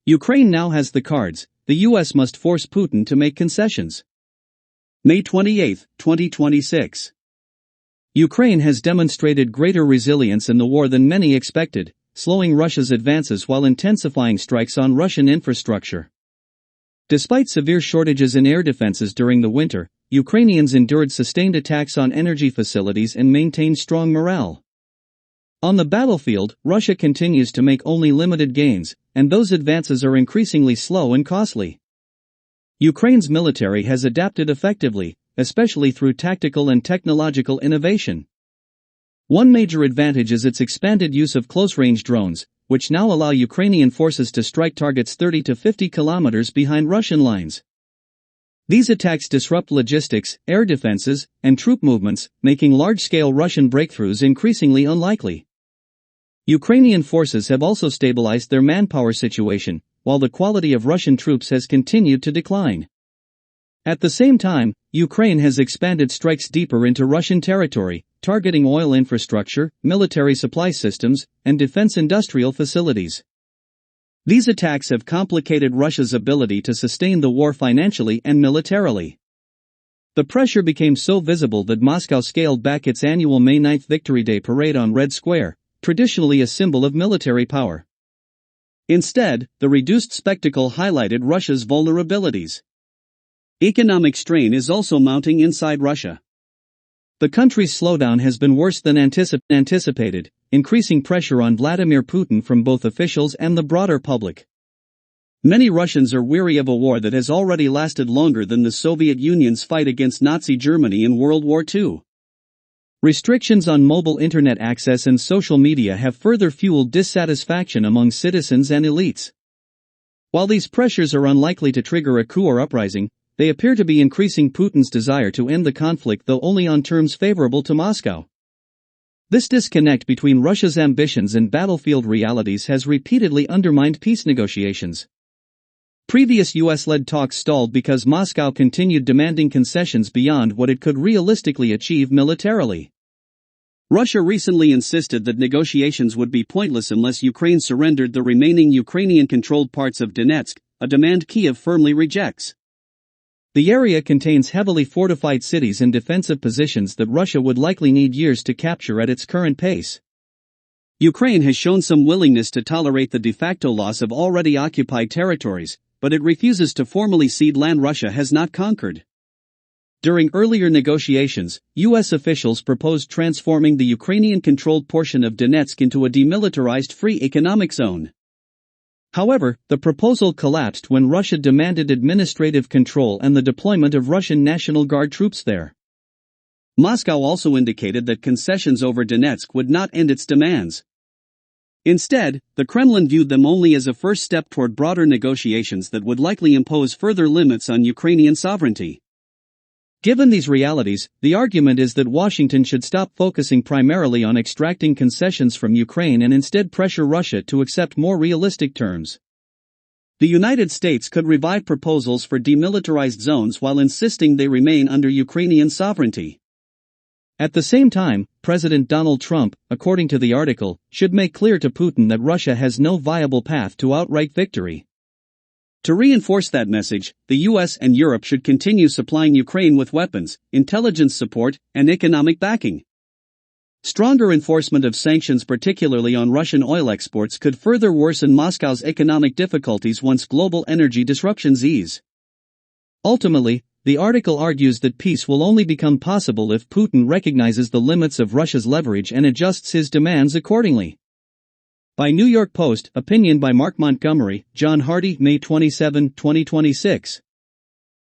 Ukraine now has the cards, the US must force Putin to make concessions. May 28, 2026. Ukraine has demonstrated greater resilience in the war than many expected, slowing Russia's advances while intensifying strikes on Russian infrastructure. Despite severe shortages in air defenses during the winter, Ukrainians endured sustained attacks on energy facilities and maintained strong morale. On the battlefield, Russia continues to make only limited gains, and those advances are increasingly slow and costly. Ukraine's military has adapted effectively, especially through tactical and technological innovation. One major advantage is its expanded use of close-range drones, which now allow Ukrainian forces to strike targets 30 to 50 kilometers behind Russian lines. These attacks disrupt logistics, air defenses, and troop movements, making large-scale Russian breakthroughs increasingly unlikely. Ukrainian forces have also stabilized their manpower situation, while the quality of Russian troops has continued to decline. At the same time, Ukraine has expanded strikes deeper into Russian territory, targeting oil infrastructure, military supply systems, and defense industrial facilities. These attacks have complicated Russia's ability to sustain the war financially and militarily. The pressure became so visible that Moscow scaled back its annual May 9 Victory Day parade on Red Square, traditionally a symbol of military power. Instead, the reduced spectacle highlighted Russia's vulnerabilities. Economic strain is also mounting inside Russia. The country's slowdown has been worse than anticipated, increasing pressure on Vladimir Putin from both officials and the broader public. Many Russians are weary of a war that has already lasted longer than the Soviet Union's fight against Nazi Germany in World War II. Restrictions on mobile internet access and social media have further fueled dissatisfaction among citizens and elites. While these pressures are unlikely to trigger a coup or uprising, they appear to be increasing Putin's desire to end the conflict, though only on terms favorable to Moscow. This disconnect between Russia's ambitions and battlefield realities has repeatedly undermined peace negotiations. Previous US-led talks stalled because Moscow continued demanding concessions beyond what it could realistically achieve militarily. Russia recently insisted that negotiations would be pointless unless Ukraine surrendered the remaining Ukrainian-controlled parts of Donetsk, a demand Kiev firmly rejects. The area contains heavily fortified cities and defensive positions that Russia would likely need years to capture at its current pace. Ukraine has shown some willingness to tolerate the de facto loss of already occupied territories, but it refuses to formally cede land Russia has not conquered. During earlier negotiations, U.S. officials proposed transforming the Ukrainian-controlled portion of Donetsk into a demilitarized free economic zone. However, the proposal collapsed when Russia demanded administrative control and the deployment of Russian National Guard troops there. Moscow also indicated that concessions over Donetsk would not end its demands. Instead, the Kremlin viewed them only as a first step toward broader negotiations that would likely impose further limits on Ukrainian sovereignty. Given these realities, the argument is that Washington should stop focusing primarily on extracting concessions from Ukraine and instead pressure Russia to accept more realistic terms. The United States could revive proposals for demilitarized zones while insisting they remain under Ukrainian sovereignty. At the same time, President Donald Trump, according to the article, should make clear to Putin that Russia has no viable path to outright victory. To reinforce that message, the US and Europe should continue supplying Ukraine with weapons, intelligence support, and economic backing. Stronger enforcement of sanctions, particularly on Russian oil exports, could further worsen Moscow's economic difficulties once global energy disruptions ease. Ultimately, the article argues that peace will only become possible if Putin recognizes the limits of Russia's leverage and adjusts his demands accordingly. By New York Post, opinion by Mark Montgomery, John Hardy, May 27, 2026.